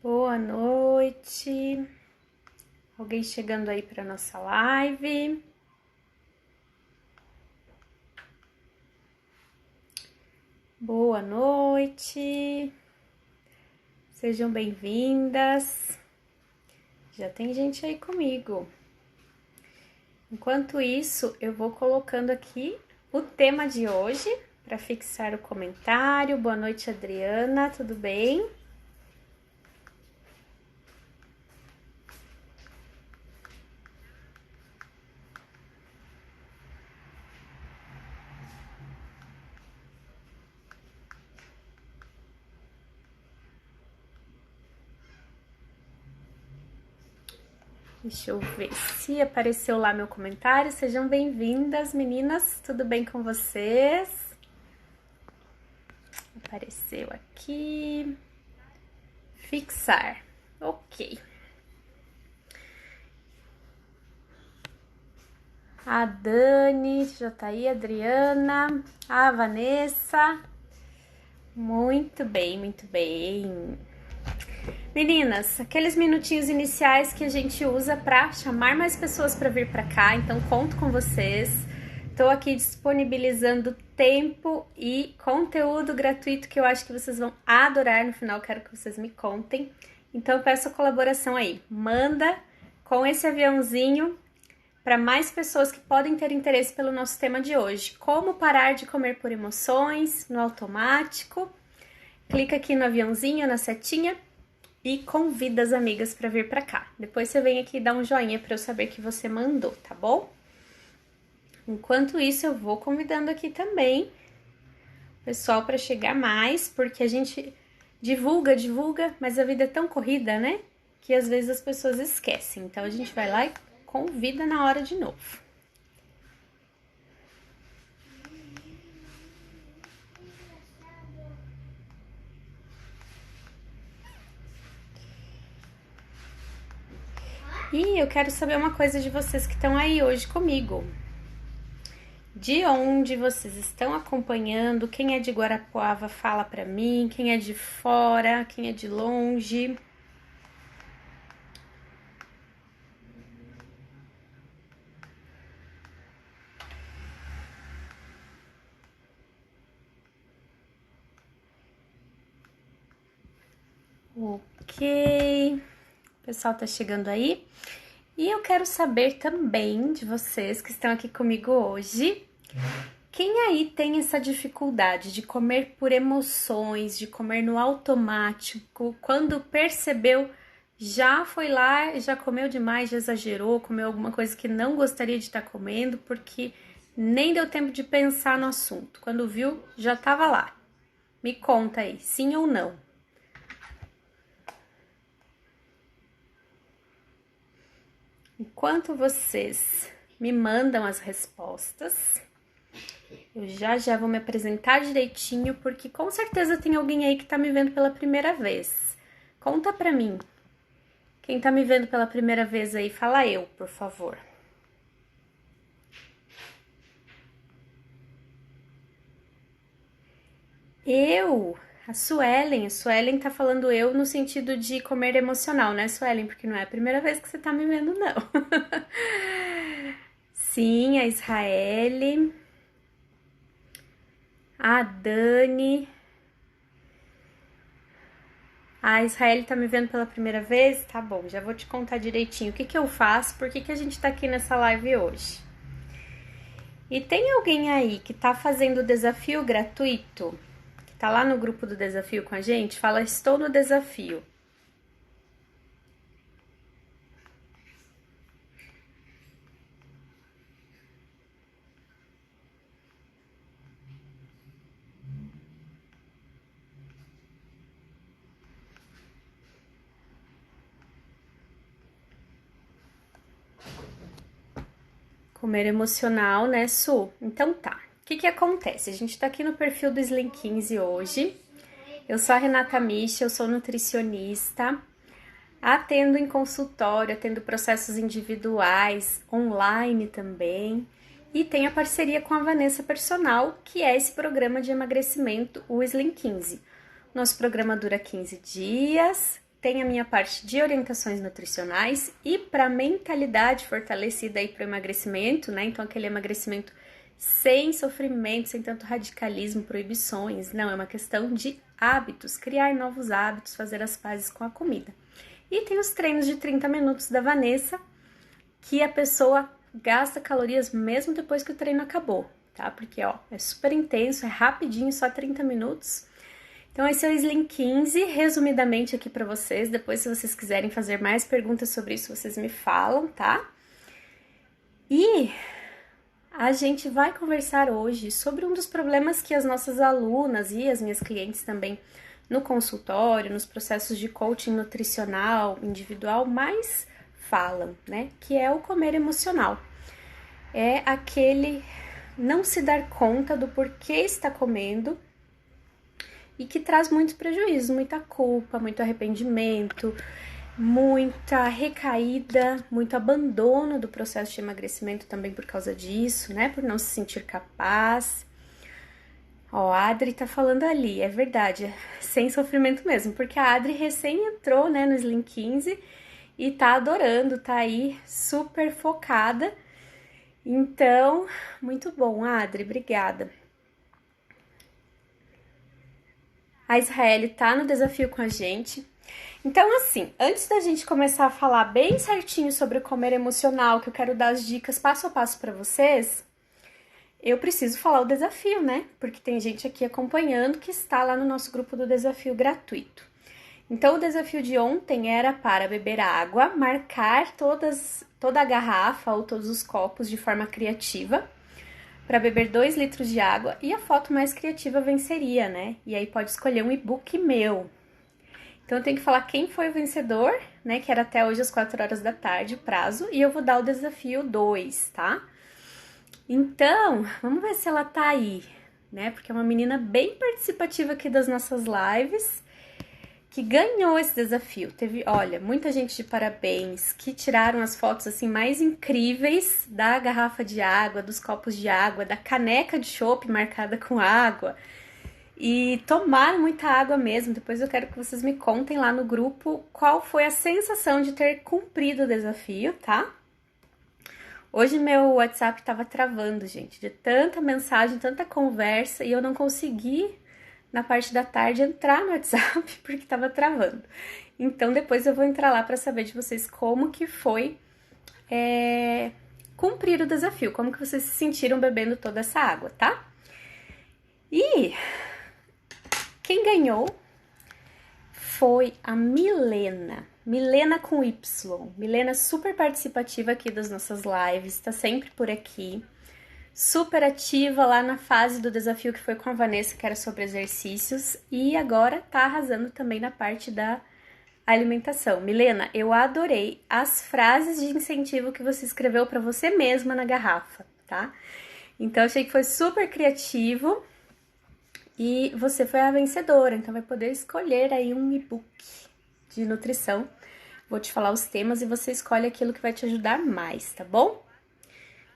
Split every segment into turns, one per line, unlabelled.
Boa noite. Alguém chegando aí para nossa live? Boa noite. Sejam bem-vindas. Já tem gente aí comigo. Enquanto isso, eu vou colocando aqui o tema de hoje para fixar o comentário. Boa noite, Adriana. Tudo bem? Deixa eu ver se apareceu lá meu comentário. Sejam bem-vindas, meninas. Tudo bem com vocês? Apareceu aqui. Fixar. Ok. A Dani já tá aí, a Adriana, a Vanessa. Muito bem, muito bem. Meninas, aqueles minutinhos iniciais que a gente usa para chamar mais pessoas para vir para cá, então conto com vocês. Estou aqui disponibilizando tempo e conteúdo gratuito que eu acho que vocês vão adorar. No final, quero que vocês me contem. Então, eu peço a colaboração aí. Manda com esse aviãozinho para mais pessoas que podem ter interesse pelo nosso tema de hoje. Como parar de comer por emoções, no automático. Clica aqui no aviãozinho, na setinha e convida as amigas para vir para cá. Depois você vem aqui e dá um joinha para eu saber que você mandou, tá bom? Enquanto isso, eu vou convidando aqui também o pessoal para chegar mais, porque a gente divulga, mas a vida é tão corrida, né? Que às vezes as pessoas esquecem. Então a gente vai lá e convida na hora de novo. E eu quero saber uma coisa de vocês que estão aí hoje comigo. De onde vocês estão acompanhando? Quem é de Guarapuava fala pra mim, quem é de fora, quem é de longe. Ok, o pessoal tá chegando aí. E eu quero saber também de vocês que estão aqui comigo hoje, quem aí tem essa dificuldade de comer por emoções, de comer no automático, quando percebeu, já foi lá, já comeu demais, já exagerou, comeu alguma coisa que não gostaria de estar comendo, porque nem deu tempo de pensar no assunto. Quando viu, já estava lá. Me conta aí, sim ou não? Enquanto vocês me mandam as respostas, eu já vou me apresentar direitinho, porque com certeza tem alguém aí que tá me vendo pela primeira vez. Conta pra mim. Quem tá me vendo pela primeira vez aí, fala eu, por favor. Eu? A Suelen tá falando eu no sentido de comer emocional, né, Suelen? Porque não é a primeira vez que você tá me vendo, não. Sim, a Israele. A Dani. A Israel tá me vendo pela primeira vez? Tá bom, já vou te contar direitinho o que eu faço, por que a gente tá aqui nessa live hoje. E tem alguém aí que tá fazendo o desafio gratuito? Que tá lá no grupo do desafio com a gente? Fala, estou no desafio. Comer emocional, né, Su? Então tá. O que acontece? A gente tá aqui no perfil do Slim 15 hoje. Eu sou a Renata Mischa, eu sou nutricionista. Atendo em consultório, atendo processos individuais, online também. E tenho a parceria com a Vanessa Personal, que é esse programa de emagrecimento, o Slim 15. Nosso programa dura 15 dias, tem a minha parte de orientações nutricionais e para mentalidade fortalecida aí para o emagrecimento, né? Então, aquele emagrecimento sem sofrimento, sem tanto radicalismo, proibições. Não, é uma questão de hábitos, criar novos hábitos, fazer as pazes com a comida. E tem os treinos de 30 minutos da Vanessa, que a pessoa gasta calorias mesmo depois que o treino acabou, tá? Porque, ó, é super intenso, é rapidinho, só 30 minutos. Então, esse é o Slim 15, resumidamente aqui pra vocês. Depois, se vocês quiserem fazer mais perguntas sobre isso, vocês me falam, tá? E a gente vai conversar hoje sobre um dos problemas que as nossas alunas e as minhas clientes também no consultório, nos processos de coaching nutricional individual mais falam, né? Que é o comer emocional. É aquele não se dar conta do porquê está comendo e que traz muito prejuízo, muita culpa, muito arrependimento, muita recaída, muito abandono do processo de emagrecimento também por causa disso, né? Por não se sentir capaz. Ó, a Adri tá falando ali, é verdade, sem sofrimento mesmo, porque a Adri recém entrou, né, no Slim 15 e tá adorando, tá aí super focada. Então, muito bom, Adri, obrigada. A Israele tá no desafio com a gente. Então, assim, antes da gente começar a falar bem certinho sobre o comer emocional, que eu quero dar as dicas passo a passo para vocês, eu preciso falar o desafio, né? Porque tem gente aqui acompanhando que está lá no nosso grupo do desafio gratuito. Então, o desafio de ontem era para beber água, marcar toda a garrafa ou todos os copos de forma criativa, para beber 2 litros de água, e a foto mais criativa venceria, né? E aí pode escolher um e-book meu. Então, eu tenho que falar quem foi o vencedor, né? Que era até hoje às 4 horas da tarde, o prazo, e eu vou dar o desafio 2, tá? Então, vamos ver se ela tá aí, né? Porque é uma menina bem participativa aqui das nossas lives, que ganhou esse desafio. Teve, olha, muita gente de parabéns, que tiraram as fotos assim mais incríveis da garrafa de água, dos copos de água, da caneca de chopp marcada com água. E tomaram muita água mesmo. Depois eu quero que vocês me contem lá no grupo qual foi a sensação de ter cumprido o desafio, tá? Hoje meu WhatsApp tava travando, gente, de tanta mensagem, tanta conversa, e eu não consegui na parte da tarde entrar no WhatsApp porque tava travando. Então depois eu vou entrar lá para saber de vocês como que foi cumprir o desafio, como que vocês se sentiram bebendo toda essa água, tá? E quem ganhou foi a Milena. Milena com Y. Milena super participativa aqui das nossas lives, tá sempre por aqui. Super ativa lá na fase do desafio que foi com a Vanessa, que era sobre exercícios, e agora tá arrasando também na parte da alimentação. Milena, eu adorei as frases de incentivo que você escreveu para você mesma na garrafa, tá? Então, achei que foi super criativo e você foi a vencedora, então vai poder escolher aí um e-book de nutrição. Vou te falar os temas e você escolhe aquilo que vai te ajudar mais, tá bom?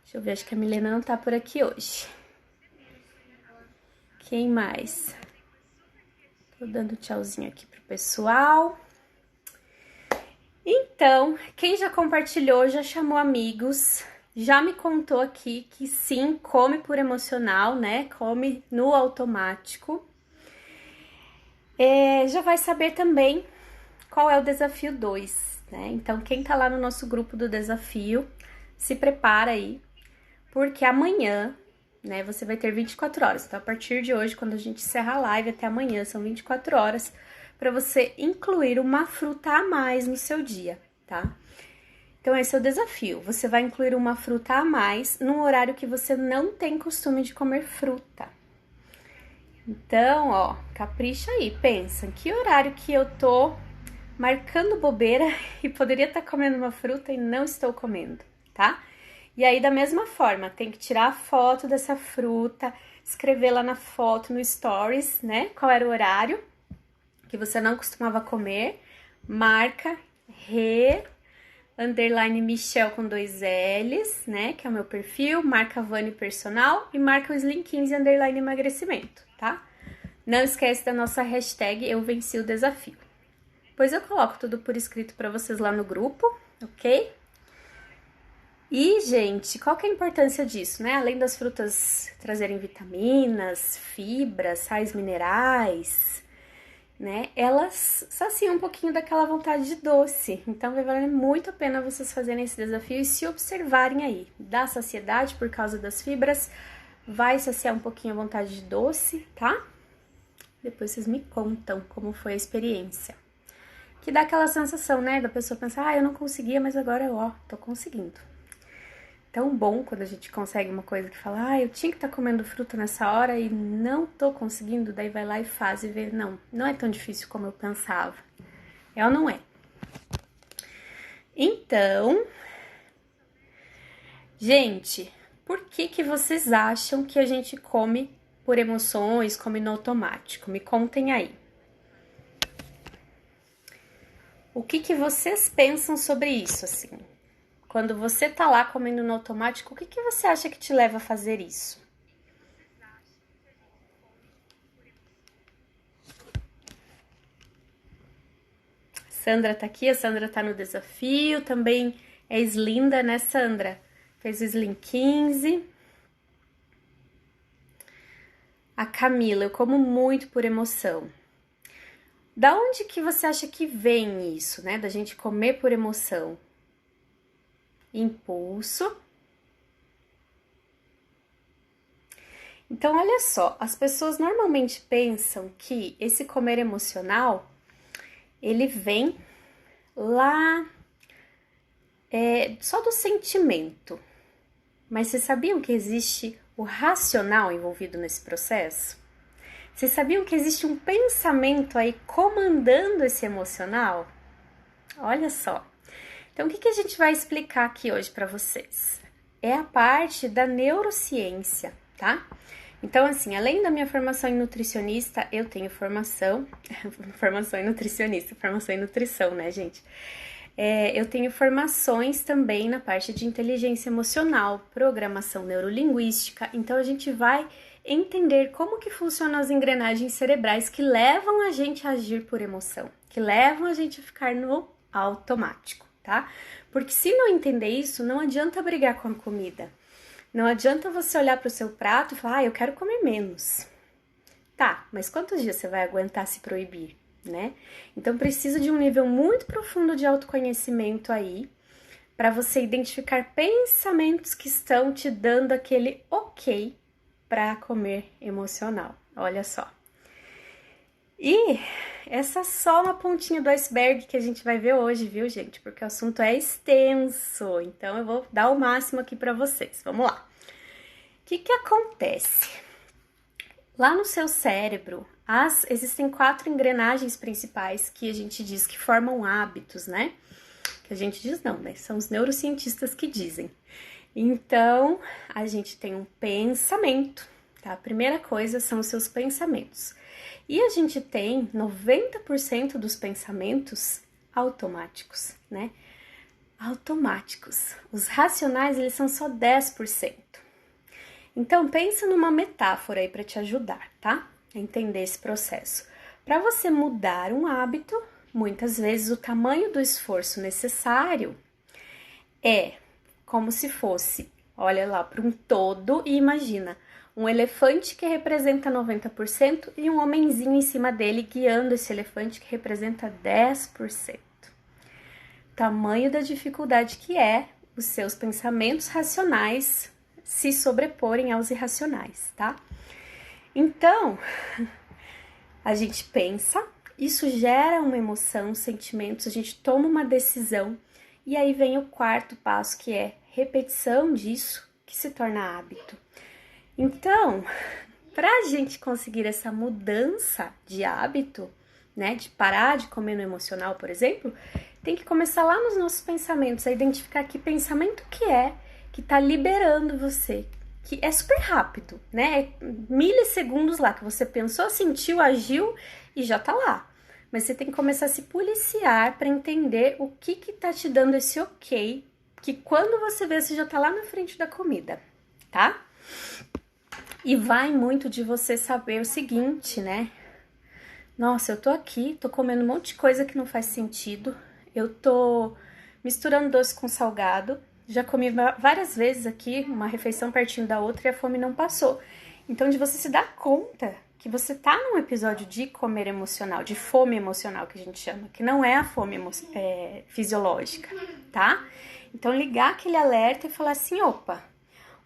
Deixa eu ver, acho que a Milena não tá por aqui hoje. Quem mais? Tô dando tchauzinho aqui pro pessoal. Então, quem já compartilhou, já chamou amigos, já me contou aqui que sim, come por emocional, né? Come no automático. Já vai saber também qual é o desafio 2, né? Então, quem tá lá no nosso grupo do desafio, se prepara aí, porque amanhã, né, você vai ter 24 horas. Então, a partir de hoje, quando a gente encerrar a live até amanhã, são 24 horas para você incluir uma fruta a mais no seu dia, tá? Então, esse é o desafio. Você vai incluir uma fruta a mais num horário que você não tem costume de comer fruta. Então, ó, capricha aí, pensa, em que horário que eu tô marcando bobeira e poderia estar comendo uma fruta e não estou comendo, tá? E aí, da mesma forma, tem que tirar a foto dessa fruta, escrever lá na foto, no Stories, né? Qual era o horário que você não costumava comer, marca _Michel com 2 L's, né? Que é o meu perfil, marca Vani Personal e marca o Slim 15 _emagrecimento, tá? Não esquece da nossa hashtag Eu Venci o Desafio. Pois eu coloco tudo por escrito para vocês lá no grupo, ok? E, gente, qual que é a importância disso, né? Além das frutas trazerem vitaminas, fibras, sais minerais, né? Elas saciam um pouquinho daquela vontade de doce. Então, vai valer muito a pena vocês fazerem esse desafio e se observarem aí. Da saciedade por causa das fibras, vai saciar um pouquinho a vontade de doce, tá? Depois vocês me contam como foi a experiência. Que dá aquela sensação, né? Da pessoa pensar, eu não conseguia, mas agora eu, tô conseguindo. Tão bom quando a gente consegue uma coisa que fala, eu tinha que estar comendo fruta nessa hora e não tô conseguindo, daí vai lá e faz e vê, não é tão difícil como eu pensava. É ou não é? Então, gente, por que vocês acham que a gente come por emoções, come no automático? Me contem aí. O que vocês pensam sobre isso, assim? Quando você tá lá comendo no automático, o que você acha que te leva a fazer isso? Sandra tá aqui, a Sandra tá no desafio, também é Slinda, né, Sandra? Fez o Slim 15. A Camila, eu como muito por emoção. Da onde que você acha que vem isso, né, da gente comer por emoção? Impulso. Então, olha só, as pessoas normalmente pensam que esse comer emocional, ele vem lá só do sentimento. Mas vocês sabiam que existe o racional envolvido nesse processo? Vocês sabiam que existe um pensamento aí comandando esse emocional? Olha só. Então, o que a gente vai explicar aqui hoje para vocês? É a parte da neurociência, tá? Então, assim, além da minha formação em nutricionista, eu tenho formação em nutricionista, formação em nutrição, né, gente? Eu tenho formações também na parte de inteligência emocional, programação neurolinguística, então a gente vai entender como que funcionam as engrenagens cerebrais que levam a gente a agir por emoção, que levam a gente a ficar no automático, tá? Porque se não entender isso, não adianta brigar com a comida. Não adianta você olhar para o seu prato e falar, eu quero comer menos. Tá, mas quantos dias você vai aguentar se proibir, né? Então precisa de um nível muito profundo de autoconhecimento aí, para você identificar pensamentos que estão te dando aquele ok para comer emocional. Olha só. E essa é só uma pontinha do iceberg que a gente vai ver hoje, viu, gente? Porque o assunto é extenso, então eu vou dar o máximo aqui para vocês. Vamos lá. O que acontece? Lá no seu cérebro, existem 4 engrenagens principais que a gente diz que formam hábitos, né? Que a gente diz não, né? São os neurocientistas que dizem. Então, a gente tem um pensamento, tá? A primeira coisa são os seus pensamentos. E a gente tem 90% dos pensamentos automáticos, né? Automáticos. Os racionais, eles são só 10%. Então, pensa numa metáfora aí para te ajudar, tá? A entender esse processo. Para você mudar um hábito, muitas vezes o tamanho do esforço necessário é como se fosse, olha lá, para um todo e imagina, um elefante que representa 90% e um homenzinho em cima dele guiando esse elefante que representa 10%. Tamanho da dificuldade que é os seus pensamentos racionais se sobreporem aos irracionais, tá? Então, a gente pensa, isso gera uma emoção, sentimentos, a gente toma uma decisão e aí vem o quarto passo, que é repetição disso, que se torna hábito. Então, para a gente conseguir essa mudança de hábito, né, de parar de comer no emocional, por exemplo, tem que começar lá nos nossos pensamentos, a identificar que pensamento que tá liberando você, que é super rápido, né? É milissegundos lá, que você pensou, sentiu, agiu e já tá lá. Mas você tem que começar a se policiar para entender o que tá te dando esse ok, que quando você vê, você já tá lá na frente da comida, tá? E vai muito de você saber o seguinte, né? Nossa, eu tô aqui, tô comendo um monte de coisa que não faz sentido. Eu tô misturando doce com salgado. Já comi várias vezes aqui, uma refeição pertinho da outra e a fome não passou. Então, de você se dar conta que você tá num episódio de comer emocional, de fome emocional que a gente chama, que não é a fome fisiológica, tá? Então, ligar aquele alerta e falar assim, opa,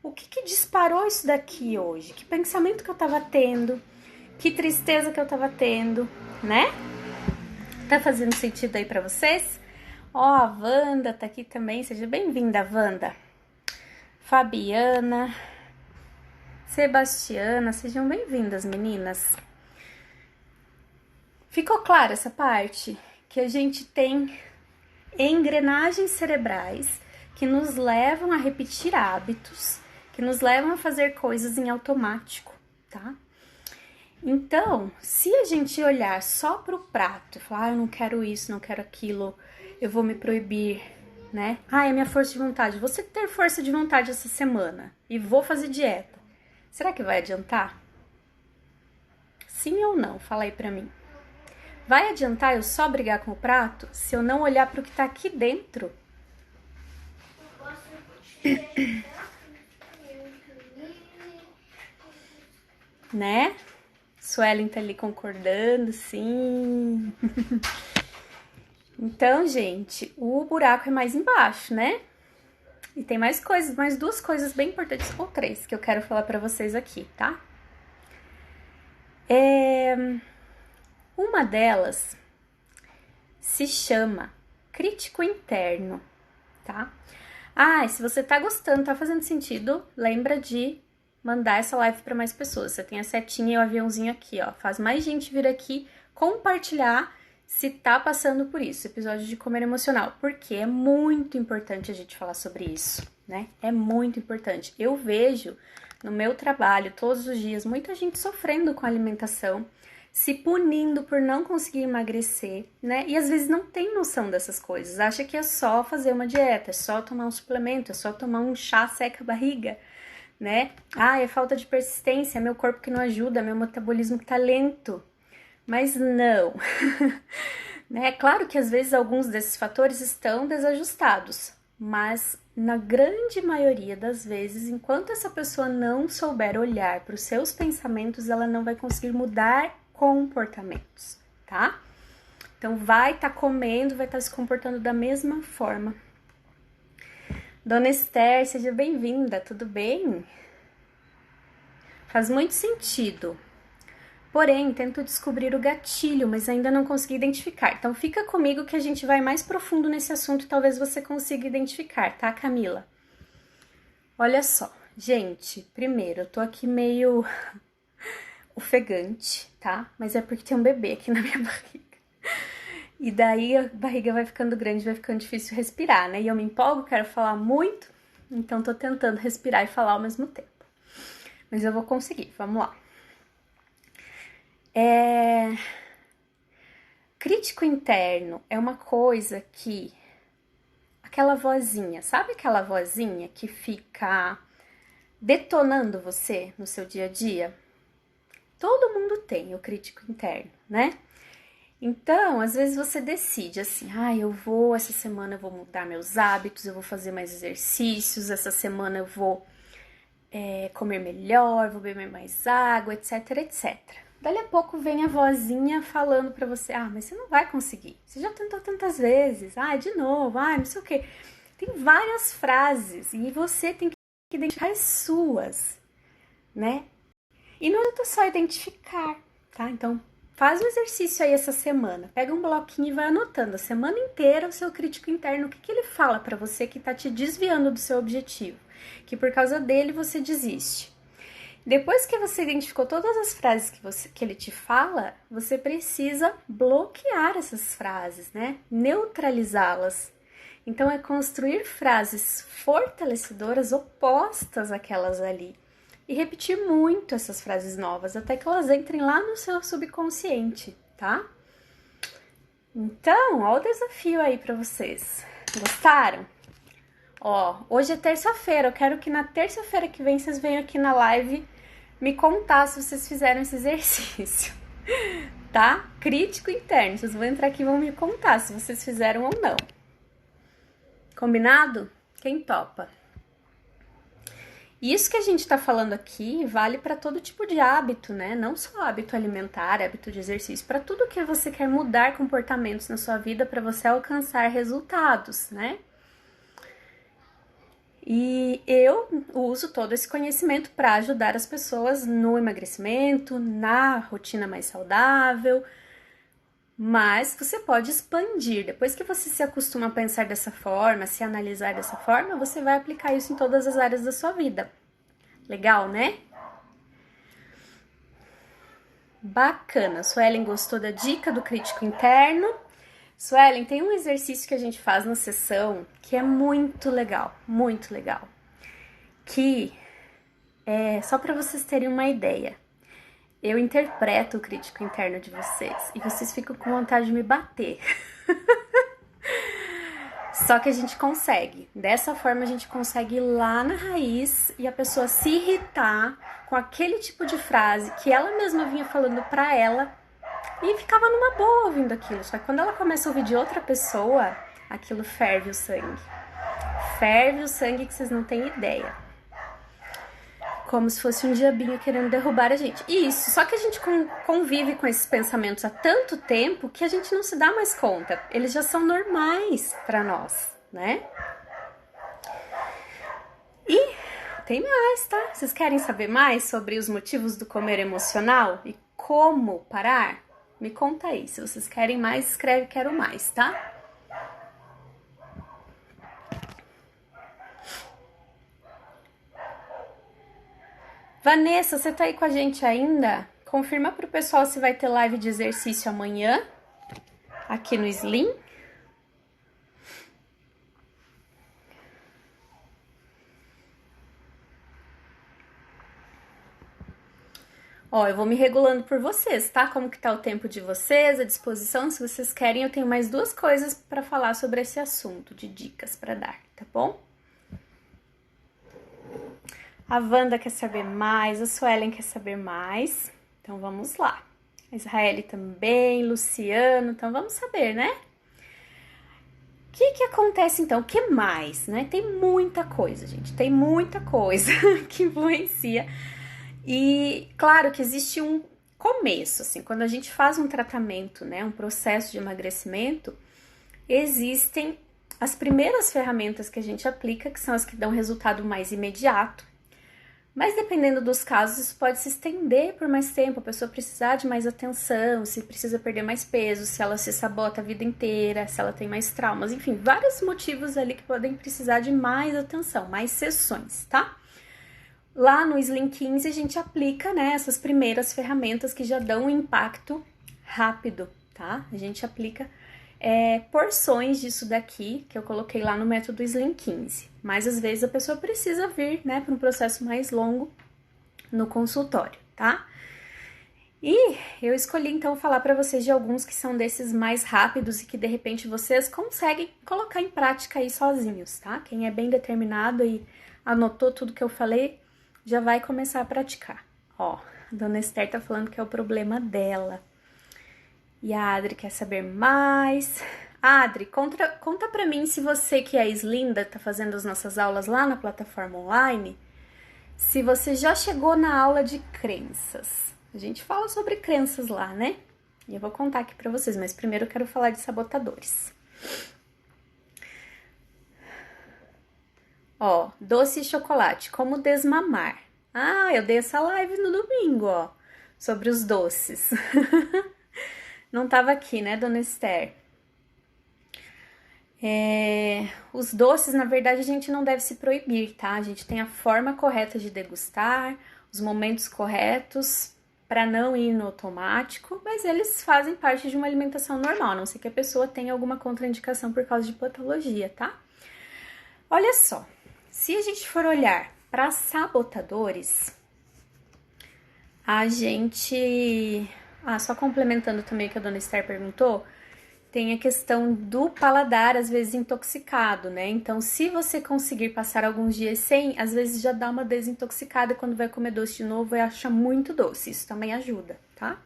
o que disparou isso daqui hoje? Que pensamento que eu tava tendo? Que tristeza que eu tava tendo, né? Tá fazendo sentido aí pra vocês? Ó, a Wanda tá aqui também. Seja bem-vinda, Wanda. Fabiana, Sebastiana, sejam bem-vindas, meninas. Ficou clara essa parte? Que a gente tem engrenagens cerebrais que nos levam a repetir hábitos, que nos levam a fazer coisas em automático, tá? Então, se a gente olhar só para o prato e falar, eu não quero isso, não quero aquilo, eu vou me proibir, né? É minha força de vontade. Você ter força de vontade essa semana e vou fazer dieta. Será que vai adiantar? Sim ou não? Fala aí pra mim. Vai adiantar eu só brigar com o prato se eu não olhar para o que tá aqui dentro? Né? Suelen tá ali concordando, sim. Então, gente, o buraco é mais embaixo, né? E tem mais coisas, mais duas coisas bem importantes, ou três, que eu quero falar pra vocês aqui, tá? Uma delas se chama crítico interno, tá? E se você tá gostando, tá fazendo sentido, lembra de mandar essa live para mais pessoas. Você tem a setinha e o aviãozinho aqui, ó. Faz mais gente vir aqui compartilhar se tá passando por isso, episódio de comer emocional, porque é muito importante a gente falar sobre isso, né? É muito importante. Eu vejo no meu trabalho todos os dias muita gente sofrendo com a alimentação, se punindo por não conseguir emagrecer, né? E às vezes não tem noção dessas coisas. Acha que é só fazer uma dieta, é só tomar um suplemento, é só tomar um chá seca a barriga, né? É falta de persistência, é meu corpo que não ajuda, meu metabolismo que tá lento. Mas não. É claro que às vezes alguns desses fatores estão desajustados, mas na grande maioria das vezes, enquanto essa pessoa não souber olhar para os seus pensamentos, ela não vai conseguir mudar comportamentos, tá? Então vai estar comendo, vai estar se comportando da mesma forma. Dona Esther, seja bem-vinda, tudo bem? Faz muito sentido. Porém, tento descobrir o gatilho, mas ainda não consegui identificar. Então fica comigo que a gente vai mais profundo nesse assunto e talvez você consiga identificar, tá, Camila? Olha só, gente, primeiro, eu tô aqui meio ofegante, tá? Mas é porque tem um bebê aqui na minha barriga. E daí a barriga vai ficando grande, vai ficando difícil respirar, né? E eu me empolgo, quero falar muito, então tô tentando respirar e falar ao mesmo tempo. Mas eu vou conseguir, vamos lá. Crítico interno é uma coisa que... Aquela vozinha, sabe aquela vozinha que fica detonando você no seu dia a dia? Todo mundo tem o crítico interno, né? Então, às vezes você decide assim, essa semana eu vou mudar meus hábitos, eu vou fazer mais exercícios, essa semana eu vou comer melhor, vou beber mais água, etc, etc. Dali a pouco vem a vozinha falando pra você, mas você não vai conseguir, você já tentou tantas vezes, de novo, não sei o quê. Tem várias frases e você tem que identificar as suas, né? E não adianta só identificar, tá? Então, faz um exercício aí essa semana, pega um bloquinho e vai anotando a semana inteira o seu crítico interno, o que ele fala pra você que tá te desviando do seu objetivo, que por causa dele você desiste. Depois que você identificou todas as frases que ele te fala, você precisa bloquear essas frases, né? Neutralizá-las. Então, é construir frases fortalecedoras opostas àquelas ali. E repetir muito essas frases novas, até que elas entrem lá no seu subconsciente, tá? Então, ó o desafio aí pra vocês. Gostaram? Hoje é terça-feira, eu quero que na terça-feira que vem vocês venham aqui na live me contar se vocês fizeram esse exercício, tá? Crítico interno. Vocês vão entrar aqui e vão me contar se vocês fizeram ou não. Combinado? Quem topa? Isso que a gente tá falando aqui vale para todo tipo de hábito, né? Não só hábito alimentar, hábito de exercício, para tudo que você quer mudar comportamentos na sua vida para você alcançar resultados, né? E eu uso todo esse conhecimento para ajudar as pessoas no emagrecimento, na rotina mais saudável, mas você pode expandir. Depois que você se acostuma a pensar dessa forma, se analisar dessa forma, você vai aplicar isso em todas as áreas da sua vida. Legal, né? Bacana. Suelen gostou da dica do crítico interno. Suelen, tem um exercício que a gente faz na sessão que é muito legal, que é só para vocês terem uma ideia. Eu interpreto o crítico interno de vocês e vocês ficam com vontade de me bater. Só que a gente consegue. Dessa forma a gente consegue ir lá na raiz e a pessoa se irritar com aquele tipo de frase que ela mesma vinha falando pra ela e ficava numa boa ouvindo aquilo. Só que quando ela começa a ouvir de outra pessoa, aquilo ferve o sangue. Ferve o sangue que vocês não têm ideia. Como se fosse um diabinho querendo derrubar a gente. Isso, só que a gente convive com esses pensamentos há tanto tempo que a gente não se dá mais conta. Eles já são normais pra nós, né? E tem mais, tá? Vocês querem saber mais sobre os motivos do comer emocional e como parar? Me conta aí. Se vocês querem mais, escreve quero mais, tá? Vanessa, você tá aí com a gente ainda? Confirma pro pessoal se vai ter live de exercício amanhã, aqui no Slim. Ó, eu vou me regulando por vocês, tá? Como que tá o tempo de vocês, a disposição, se vocês querem, eu tenho mais 2 coisas pra falar sobre esse assunto, de dicas pra dar, tá bom? A Wanda quer saber mais, a Suelen quer saber mais. Então vamos lá. A Israele também, Luciano, então vamos saber, né? O que acontece então? O que mais, né? Tem muita coisa, gente. Tem muita coisa que influencia. E claro que existe um começo, assim, quando a gente faz um tratamento, né? Um processo de emagrecimento, existem as primeiras ferramentas que a gente aplica, que são as que dão resultado mais imediato. Mas dependendo dos casos, isso pode se estender por mais tempo, a pessoa precisar de mais atenção, se precisa perder mais peso, se ela se sabota a vida inteira, se ela tem mais traumas, enfim, vários motivos ali que podem precisar de mais atenção, mais sessões, tá? Lá no Slim 15 a gente aplica, né, essas primeiras ferramentas que já dão um impacto rápido, tá? A gente aplica porções disso daqui, que eu coloquei lá no método Slim 15. Mas às vezes a pessoa precisa vir, né, para um processo mais longo no consultório, tá? E eu escolhi então falar para vocês de alguns que são desses mais rápidos e que de repente vocês conseguem colocar em prática aí sozinhos, tá? Quem é bem determinado e anotou tudo que eu falei, já vai começar a praticar. Ó, a dona Esther tá falando que é o problema dela. E a Adri quer saber mais. Adri, conta pra mim se você que é Slinda, tá fazendo as nossas aulas lá na plataforma online, se você já chegou na aula de crenças. A gente fala sobre crenças lá, né? E eu vou contar aqui pra vocês, mas primeiro eu quero falar de sabotadores. Ó, doce e chocolate, como desmamar. Ah, eu dei essa live no domingo, ó, sobre os doces. Não tava aqui, né, dona Esther? Os doces, na verdade, a gente não deve se proibir, tá? A gente tem a forma correta de degustar, os momentos corretos para não ir no automático, mas eles fazem parte de uma alimentação normal, a não ser que a pessoa tenha alguma contraindicação por causa de patologia, tá? Olha só, se a gente for olhar para sabotadores, a gente... só complementando também o que a dona Esther perguntou, tem a questão do paladar, às vezes, intoxicado, né? Então, se você conseguir passar alguns dias sem, às vezes já dá uma desintoxicada, quando vai comer doce de novo, e acha muito doce. Isso também ajuda, tá?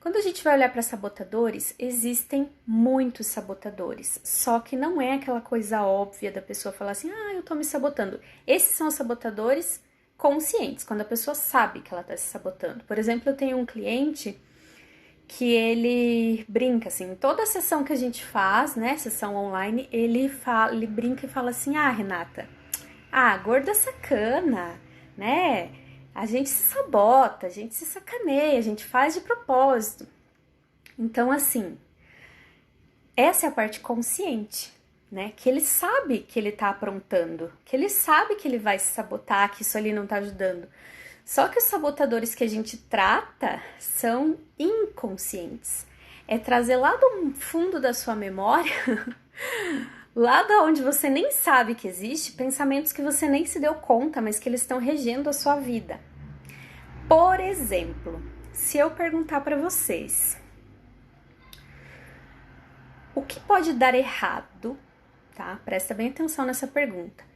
Quando a gente vai olhar para sabotadores, existem muitos sabotadores, só que não é aquela coisa óbvia da pessoa falar assim, eu tô me sabotando. Esses são os sabotadores conscientes, quando a pessoa sabe que ela tá se sabotando. Por exemplo, eu tenho um cliente que ele brinca, assim, toda a sessão que a gente faz, né, sessão online, ele brinca e fala assim, Renata, gorda sacana, né, a gente se sabota, a gente se sacaneia, a gente faz de propósito. Então, assim, essa é a parte consciente, né, que ele sabe que ele tá aprontando, que ele sabe que ele vai se sabotar, que isso ali não tá ajudando. Só que os sabotadores que a gente trata são inconscientes. É trazer lá do fundo da sua memória, lá da onde você nem sabe que existe, pensamentos que você nem se deu conta, mas que eles estão regendo a sua vida. Por exemplo, se eu perguntar para vocês, o que pode dar errado, tá? Presta bem atenção nessa pergunta.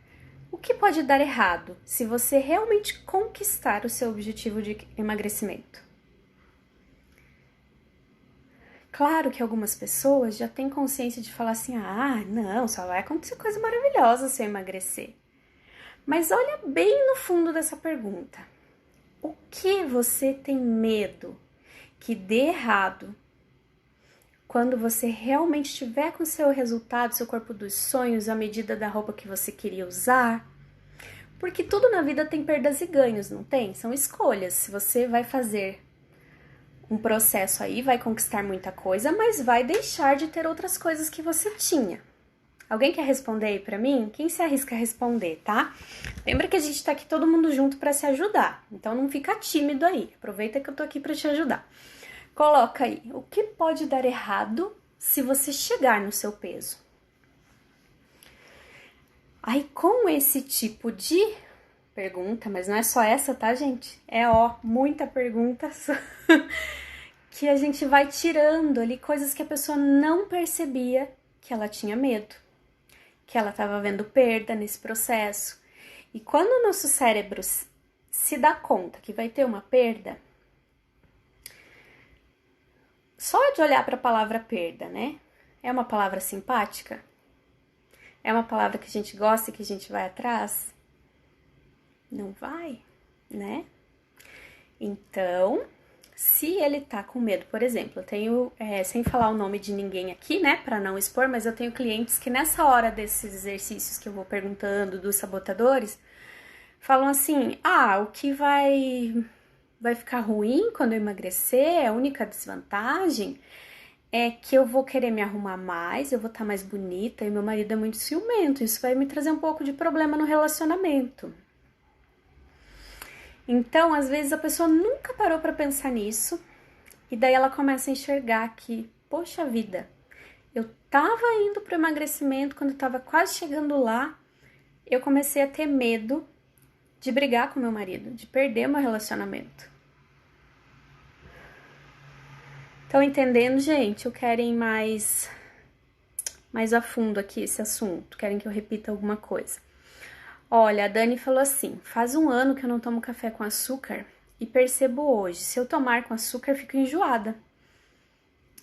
O que pode dar errado se você realmente conquistar o seu objetivo de emagrecimento? Claro que algumas pessoas já têm consciência de falar assim, não, só vai acontecer coisa maravilhosa se eu emagrecer. Mas olha bem no fundo dessa pergunta. O que você tem medo que dê errado quando você realmente estiver com o seu resultado, seu corpo dos sonhos, a medida da roupa que você queria usar? Porque tudo na vida tem perdas e ganhos, não tem? São escolhas. Se você vai fazer um processo aí, vai conquistar muita coisa, mas vai deixar de ter outras coisas que você tinha. Alguém quer responder aí pra mim? Quem se arrisca a responder, tá? Lembra que a gente tá aqui todo mundo junto pra se ajudar. Então não fica tímido aí. Aproveita que eu tô aqui pra te ajudar. Coloca aí, o que pode dar errado se você chegar no seu peso? Aí com esse tipo de pergunta, mas não é só essa, tá, gente? É, muita pergunta que a gente vai tirando ali coisas que a pessoa não percebia que ela tinha medo, que ela estava vendo perda nesse processo. E quando o nosso cérebro se dá conta que vai ter uma perda, só de olhar para a palavra perda, né? É uma palavra simpática? É uma palavra que a gente gosta e que a gente vai atrás? Não vai, né? Então, se ele tá com medo, por exemplo, eu tenho, sem falar o nome de ninguém aqui, né, pra não expor, mas eu tenho clientes que nessa hora desses exercícios que eu vou perguntando dos sabotadores, falam assim, o que vai ficar ruim quando eu emagrecer, a única desvantagem é que eu vou querer me arrumar mais, eu vou estar mais bonita e meu marido é muito ciumento, isso vai me trazer um pouco de problema no relacionamento. Então, às vezes a pessoa nunca parou para pensar nisso e daí ela começa a enxergar que, poxa vida, eu tava indo pro emagrecimento, quando eu tava quase chegando lá, eu comecei a ter medo de brigar com meu marido, de perder meu relacionamento. Estão entendendo, gente? Ou querem mais a fundo aqui esse assunto? Querem que eu repita alguma coisa? Olha, a Dani falou assim, faz 1 ano que eu não tomo café com açúcar e percebo hoje, se eu tomar com açúcar, fico enjoada.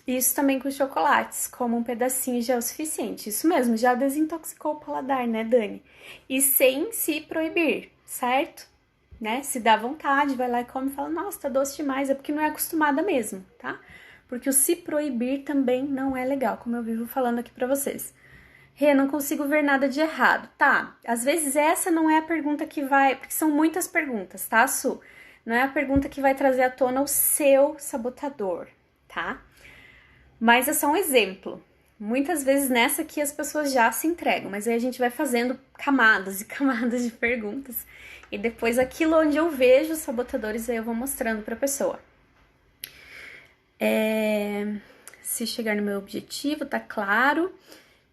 Isso também com chocolates, como um pedacinho já é o suficiente. Isso mesmo, já desintoxicou o paladar, né, Dani? E sem se proibir, certo? Né? Se dá vontade, vai lá e come e fala, nossa, tá doce demais, é porque não é acostumada mesmo, tá? Porque o se proibir também não é legal, como eu vivo falando aqui pra vocês. Rê, não consigo ver nada de errado. Tá, às vezes essa não é a pergunta que vai... Porque são muitas perguntas, tá, Su? Não é a pergunta que vai trazer à tona o seu sabotador, tá? Mas é só um exemplo. Muitas vezes nessa aqui as pessoas já se entregam, mas aí a gente vai fazendo camadas e camadas de perguntas. E depois aquilo onde eu vejo os sabotadores, aí eu vou mostrando pra pessoa. Se chegar no meu objetivo, tá claro.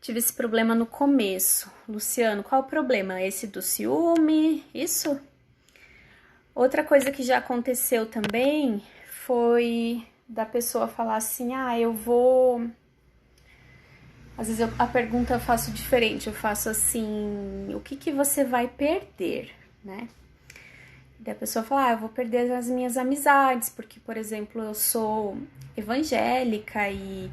Tive esse problema no começo. Luciano, qual o problema? Esse do ciúme? Isso? Outra coisa que já aconteceu também foi da pessoa falar assim, eu vou... Às vezes a pergunta eu faço diferente, eu faço assim, o que você vai perder, né? Daí a pessoa fala, eu vou perder as minhas amizades, porque, por exemplo, eu sou evangélica e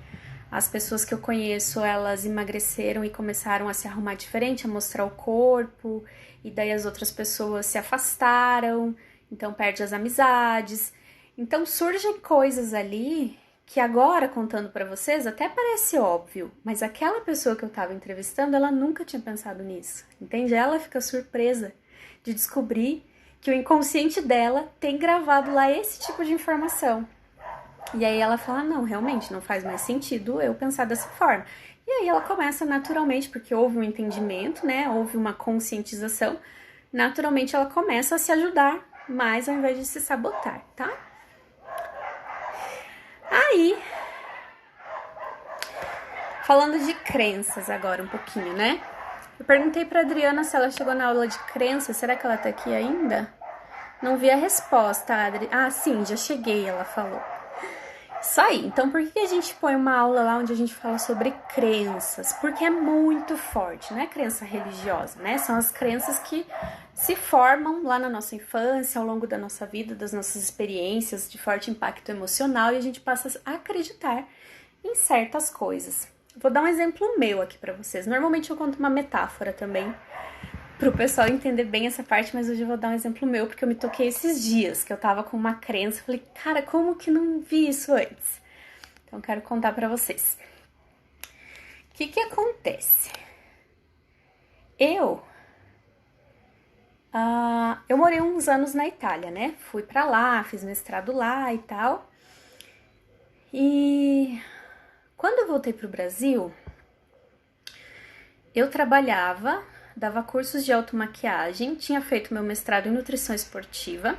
as pessoas que eu conheço, elas emagreceram e começaram a se arrumar diferente, a mostrar o corpo, e daí as outras pessoas se afastaram, então perde as amizades. Então surgem coisas ali que agora, contando pra vocês, até parece óbvio, mas aquela pessoa que eu tava entrevistando, ela nunca tinha pensado nisso, entende? Ela fica surpresa de descobrir que o inconsciente dela tem gravado lá esse tipo de informação. E aí ela fala, não, realmente não faz mais sentido eu pensar dessa forma. E aí ela começa naturalmente, porque houve um entendimento, né? Houve uma conscientização. Naturalmente ela começa a se ajudar mais ao invés de se sabotar, tá? Aí, falando de crenças agora um pouquinho, né? Eu perguntei pra Adriana se ela chegou na aula de crenças. Será que ela tá aqui ainda? Não vi a resposta, Adri. Ah, sim, já cheguei, ela falou. Isso aí. Então, por que a gente põe uma aula lá onde a gente fala sobre crenças? Porque é muito forte, não é crença religiosa, né? São as crenças que se formam lá na nossa infância, ao longo da nossa vida, das nossas experiências de forte impacto emocional, e a gente passa a acreditar em certas coisas. Vou dar um exemplo meu aqui pra vocês. Normalmente eu conto uma metáfora também, pro pessoal entender bem essa parte, mas hoje eu vou dar um exemplo meu, porque eu me toquei esses dias, que eu tava com uma crença, falei, cara, como que não vi isso antes? Então, eu quero contar pra vocês. O que acontece? Eu morei uns anos na Itália, né? Fui pra lá, fiz mestrado lá e tal. E quando eu voltei pro Brasil, eu trabalhava, dava cursos de automaquiagem, tinha feito meu mestrado em nutrição esportiva.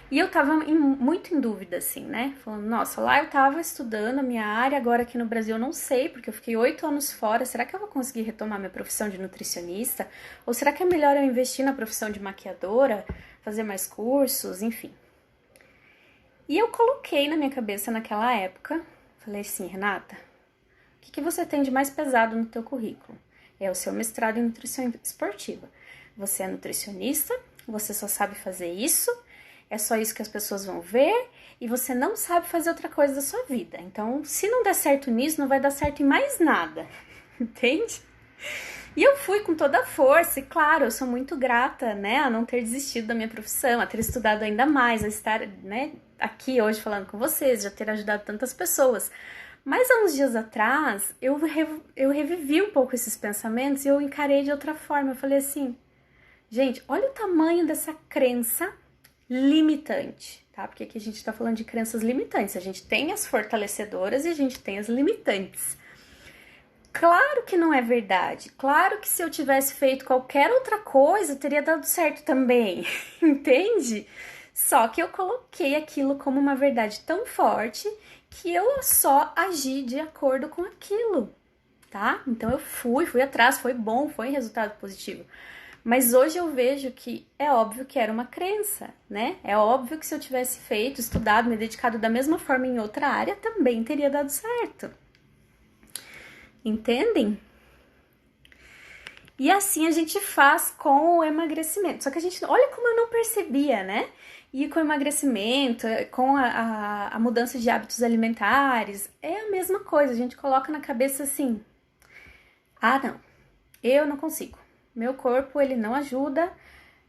E eu tava muito em dúvida, assim, né? Falando, nossa, lá eu tava estudando a minha área, agora aqui no Brasil eu não sei, porque eu fiquei 8 anos fora. Será que eu vou conseguir retomar minha profissão de nutricionista? Ou será que é melhor eu investir na profissão de maquiadora, fazer mais cursos, enfim. E eu coloquei na minha cabeça naquela época, falei assim, Renata, o que você tem de mais pesado no teu currículo? É o seu mestrado em nutrição esportiva. Você é nutricionista, você só sabe fazer isso, é só isso que as pessoas vão ver e você não sabe fazer outra coisa da sua vida. Então, se não der certo nisso, não vai dar certo em mais nada, entende? E eu fui com toda a força, e claro, eu sou muito grata, né, a não ter desistido da minha profissão, a ter estudado ainda mais, a estar, né, aqui hoje falando com vocês, já ter ajudado tantas pessoas. Mas há uns dias atrás, eu revivi um pouco esses pensamentos e eu encarei de outra forma. Eu falei assim, gente, olha o tamanho dessa crença limitante, tá? Porque aqui a gente tá falando de crenças limitantes. A gente tem as fortalecedoras e a gente tem as limitantes. Claro que não é verdade. Claro que se eu tivesse feito qualquer outra coisa, teria dado certo também. Entende? Só que eu coloquei aquilo como uma verdade tão forte que eu só agi de acordo com aquilo, tá? Então eu fui atrás, foi bom, foi resultado positivo. Mas hoje eu vejo que é óbvio que era uma crença, né? É óbvio que se eu tivesse feito, estudado, me dedicado da mesma forma em outra área, também teria dado certo. Entendem? E assim a gente faz com o emagrecimento. Só que a gente, olha como eu não percebia, né? E com o emagrecimento, com a mudança de hábitos alimentares, é a mesma coisa. A gente coloca na cabeça assim, ah, não, eu não consigo. Meu corpo, ele não ajuda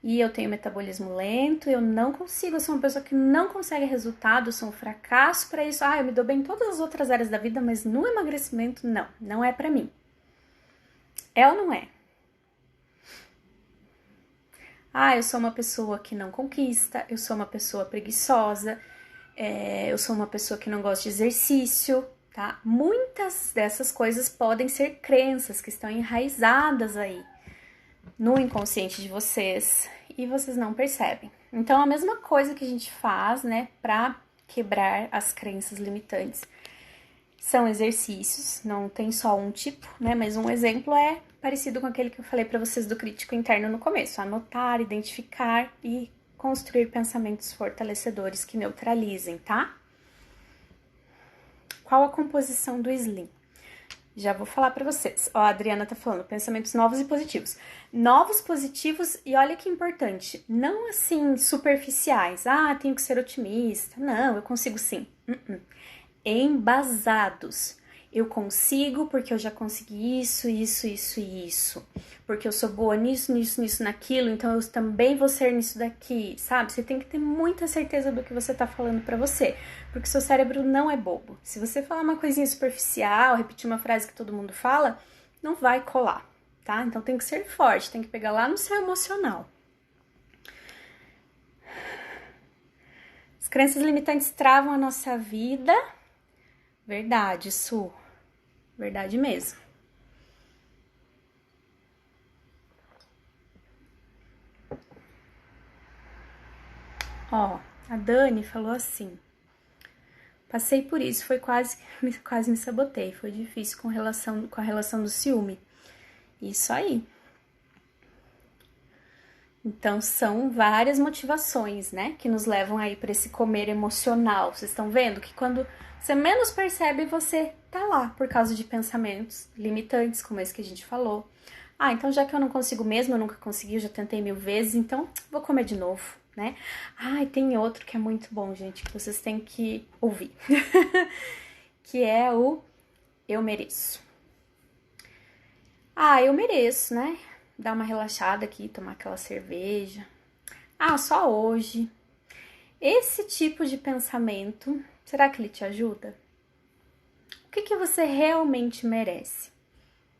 e eu tenho metabolismo lento, eu não consigo, eu sou uma pessoa que não consegue resultado, eu sou um fracasso para isso. Ah, eu me dou bem em todas as outras áreas da vida, mas no emagrecimento, não, não é para mim. É ou não é? Ah, eu sou uma pessoa que não conquista, eu sou uma pessoa preguiçosa, eu sou uma pessoa que não gosta de exercício, tá? Muitas dessas coisas podem ser crenças que estão enraizadas aí no inconsciente de vocês e vocês não percebem. Então, a mesma coisa que a gente faz, né, pra quebrar as crenças limitantes são exercícios, não tem só um tipo, né, mas um exemplo é parecido com aquele que eu falei pra vocês do crítico interno no começo, anotar, identificar e construir pensamentos fortalecedores que neutralizem, tá? Qual a composição do Slim? Já vou falar pra vocês. Ó, a Adriana tá falando, pensamentos novos e positivos. Novos, positivos e olha que importante, não assim superficiais. Ah, tenho que ser otimista. Não, eu consigo sim. Embasados. Eu consigo porque eu já consegui isso, isso, isso e isso. Porque eu sou boa nisso, nisso, nisso, naquilo, então eu também vou ser nisso daqui, sabe? Você tem que ter muita certeza do que você tá falando pra você, porque seu cérebro não é bobo. Se você falar uma coisinha superficial, repetir uma frase que todo mundo fala, não vai colar, tá? Então tem que ser forte, tem que pegar lá no seu emocional. As crenças limitantes travam a nossa vida. Verdade, Su. Verdade mesmo. Ó, a Dani falou assim: passei por isso, foi quase me sabotei, foi difícil com a relação do ciúme. Isso aí. Então são várias motivações, né, que nos levam aí para esse comer emocional. Vocês estão vendo que quando você menos percebe, você tá lá por causa de pensamentos limitantes, como esse que a gente falou. Ah, então já que eu não consigo mesmo, eu nunca consegui, eu já tentei 1000 vezes, então vou comer de novo, né? Ah, e tem outro que é muito bom, gente, que vocês têm que ouvir, que é o eu mereço. Ah, eu mereço, né? Dar uma relaxada aqui, tomar aquela cerveja. Ah, só hoje. Esse tipo de pensamento, será que ele te ajuda? O que você realmente merece?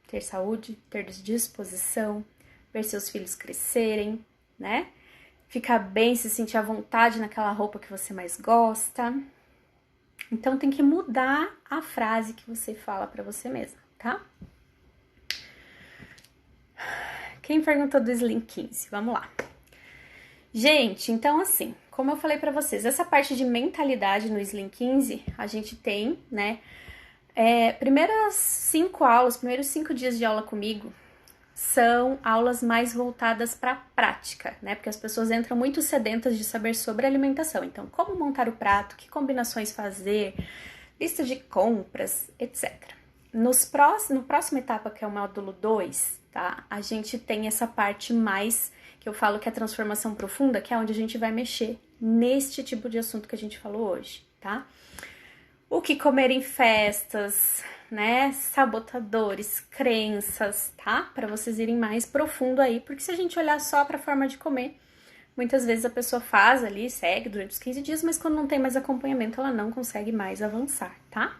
Ter saúde, ter disposição, ver seus filhos crescerem, né? Ficar bem, se sentir à vontade naquela roupa que você mais gosta. Então tem que mudar a frase que você fala pra você mesma, tá? Quem perguntou do Slim 15? Vamos lá. Gente, então assim, como eu falei pra vocês, essa parte de mentalidade no Slim 15, a gente tem, né? Primeiras 5 aulas, primeiros 5 dias de aula comigo, são aulas mais voltadas para prática, né? Porque as pessoas entram muito sedentas de saber sobre alimentação. Então, como montar o prato, que combinações fazer, lista de compras, etc. No próxima etapa, que é o módulo 2, tá? A gente tem essa parte mais, que eu falo que é a transformação profunda, que é onde a gente vai mexer neste tipo de assunto que a gente falou hoje, tá? O que comer em festas, né? Sabotadores, crenças, tá? Para vocês irem mais profundo aí, porque se a gente olhar só para a forma de comer, muitas vezes a pessoa faz ali, segue durante os 15 dias, mas quando não tem mais acompanhamento, ela não consegue mais avançar, tá?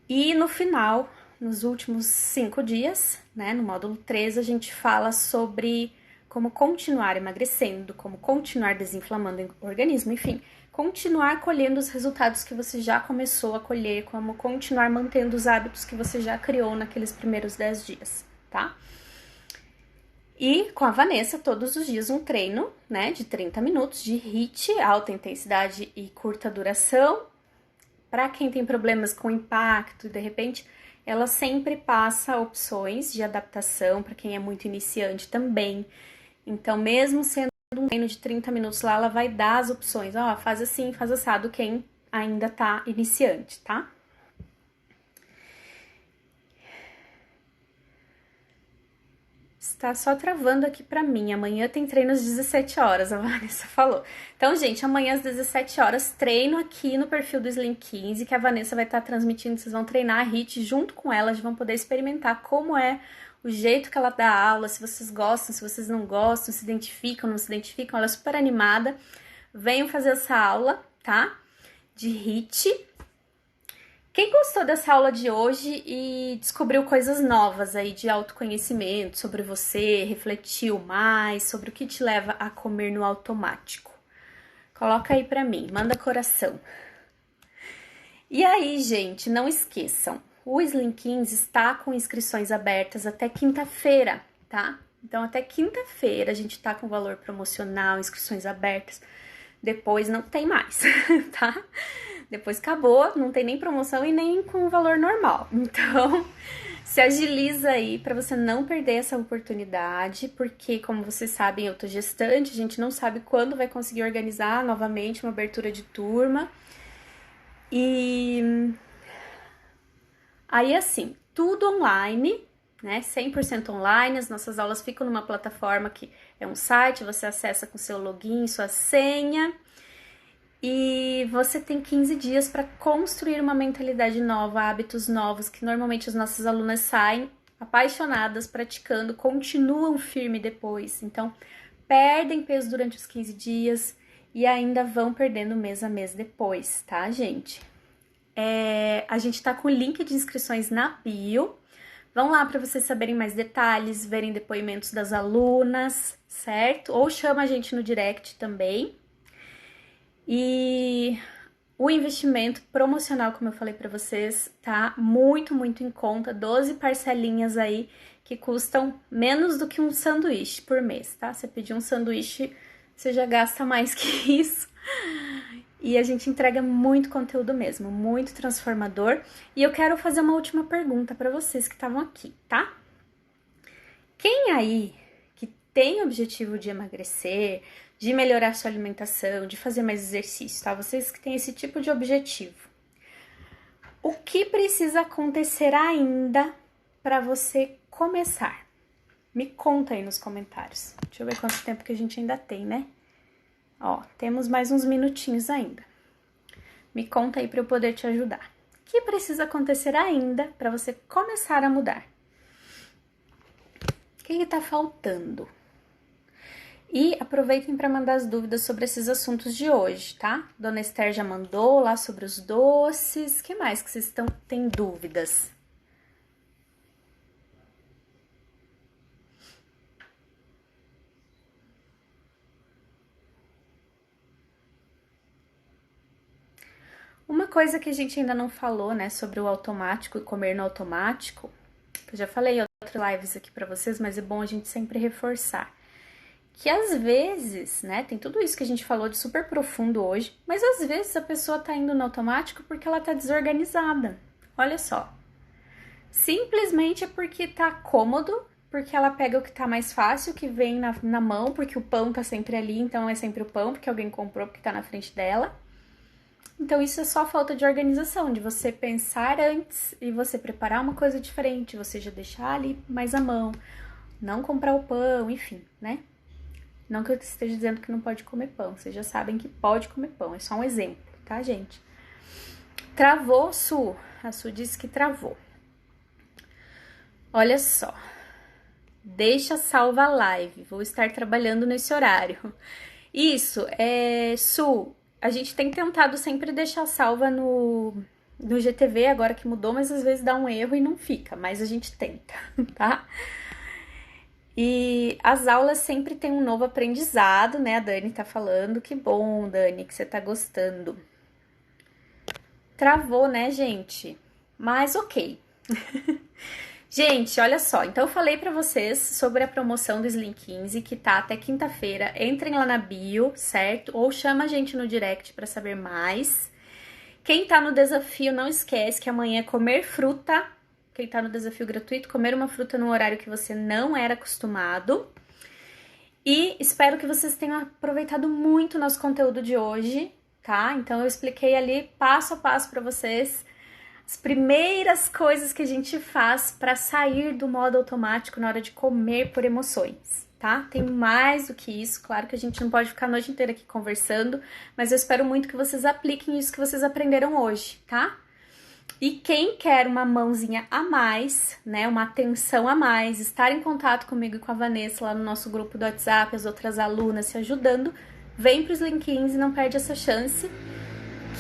E no final, nos últimos 5 dias, né, no módulo 3, a gente fala sobre como continuar emagrecendo, como continuar desinflamando o organismo, enfim, continuar colhendo os resultados que você já começou a colher, como continuar mantendo os hábitos que você já criou naqueles primeiros 10 dias, tá? E com a Vanessa, todos os dias um treino, né, de 30 minutos de HIIT, alta intensidade e curta duração. Para quem tem problemas com impacto, de repente, ela sempre passa opções de adaptação para quem é muito iniciante também. Então, mesmo sendo um treino de 30 minutos lá, ela vai dar as opções. Ó, faz assim, faz assado, quem ainda tá iniciante, tá? Está só travando aqui pra mim. Amanhã tem treino às 17 horas, a Vanessa falou. Então, gente, amanhã às 17 horas, treino aqui no perfil do Slim 15, que a Vanessa vai estar transmitindo. Vocês vão treinar a HIIT junto com ela, vão poder experimentar como é o jeito que ela dá aula, se vocês gostam, se vocês não gostam, se identificam, não se identificam. Ela é super animada. Venham fazer essa aula, tá? De HIIT. Quem gostou dessa aula de hoje e descobriu coisas novas aí de autoconhecimento sobre você, refletiu mais sobre o que te leva a comer no automático? Coloca aí pra mim, manda coração. E aí, gente, não esqueçam, o Slim 15 está com inscrições abertas até quinta-feira, tá? Então, até quinta-feira a gente tá com valor promocional, inscrições abertas. Depois não tem mais, tá? Depois acabou, não tem nem promoção e nem com valor normal. Então, se agiliza aí para você não perder essa oportunidade, porque como vocês sabem, eu tô gestante, a gente não sabe quando vai conseguir organizar novamente uma abertura de turma. E Aí, assim, tudo online, né? 100% online, as nossas aulas ficam numa plataforma que é um site, você acessa com seu login, sua senha, e você tem 15 dias para construir uma mentalidade nova, hábitos novos, que normalmente as nossas alunas saem apaixonadas, praticando, continuam firme depois. Então, perdem peso durante os 15 dias e ainda vão perdendo mês a mês depois, tá, gente? A gente tá com o link de inscrições na bio. Vão lá para vocês saberem mais detalhes, verem depoimentos das alunas, certo? Ou chama a gente no direct também. E o investimento promocional, como eu falei para vocês, tá muito, muito em conta. 12 parcelinhas aí que custam menos do que um sanduíche por mês, tá? Você pedir um sanduíche, você já gasta mais que isso. E a gente entrega muito conteúdo mesmo, muito transformador. E eu quero fazer uma última pergunta para vocês que estavam aqui, tá? Quem aí que tem o objetivo de emagrecer, de melhorar sua alimentação, de fazer mais exercício, tá? Vocês que têm esse tipo de objetivo. O que precisa acontecer ainda para você começar? Me conta aí nos comentários. Deixa eu ver quanto tempo que a gente ainda tem, né? Ó, temos mais uns minutinhos ainda. Me conta aí para eu poder te ajudar. O que precisa acontecer ainda para você começar a mudar? O que está faltando? E aproveitem para mandar as dúvidas sobre esses assuntos de hoje, tá? Dona Esther já mandou lá sobre os doces. O que mais que vocês têm dúvidas? Uma coisa que a gente ainda não falou, né, sobre o automático e comer no automático, eu já falei em outras lives aqui para vocês, mas é bom a gente sempre reforçar. Que às vezes, né, tem tudo isso que a gente falou de super profundo hoje, mas às vezes a pessoa tá indo no automático porque ela tá desorganizada. Olha só. Simplesmente é porque tá cômodo, porque ela pega o que tá mais fácil, que vem na mão, porque o pão tá sempre ali, então é sempre o pão, porque alguém comprou, porque tá na frente dela. Então isso é só falta de organização, de você pensar antes e você preparar uma coisa diferente, você já deixar ali mais à mão, não comprar o pão, enfim, né? Não que eu esteja dizendo que não pode comer pão, vocês já sabem que pode comer pão, é só um exemplo, tá, gente? Travou, Su. A Su disse que travou. Olha só. Deixa salva a live, vou estar trabalhando nesse horário. Isso, Su, a gente tem tentado sempre deixar salva no GTV, agora que mudou, mas às vezes dá um erro e não fica, mas a gente tenta, tá? E as aulas sempre tem um novo aprendizado, né? A Dani tá falando. Que bom, Dani, que você tá gostando. Travou, né, gente? Mas ok. Gente, olha só. Então, eu falei pra vocês sobre a promoção do Slim 15, que tá até quinta-feira. Entrem lá na bio, certo? Ou chama a gente no direct pra saber mais. Quem tá no desafio, não esquece que amanhã é comer fruta. Quem tá no desafio gratuito, comer uma fruta no horário que você não era acostumado. E espero que vocês tenham aproveitado muito o nosso conteúdo de hoje, tá? Então eu expliquei ali passo a passo para vocês as primeiras coisas que a gente faz para sair do modo automático na hora de comer por emoções, tá? Tem mais do que isso, claro que a gente não pode ficar a noite inteira aqui conversando, mas eu espero muito que vocês apliquem isso que vocês aprenderam hoje, tá? E quem quer uma mãozinha a mais, né, uma atenção a mais, estar em contato comigo e com a Vanessa lá no nosso grupo do WhatsApp, as outras alunas se ajudando, vem para os Slim 15 e não perde essa chance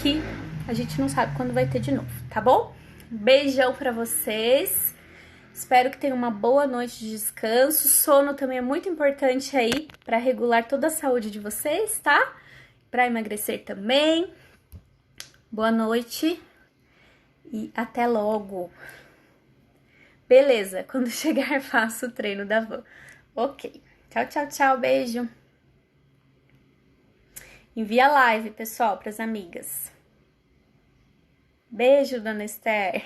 que a gente não sabe quando vai ter de novo, tá bom? Beijão para vocês, espero que tenham uma boa noite de descanso, sono também é muito importante aí para regular toda a saúde de vocês, tá? Para emagrecer também. Boa noite. E até logo. Beleza, quando chegar faço o treino da van. Ok. Tchau, tchau, tchau. Beijo. Envia live, pessoal, para as amigas. Beijo, dona Esther.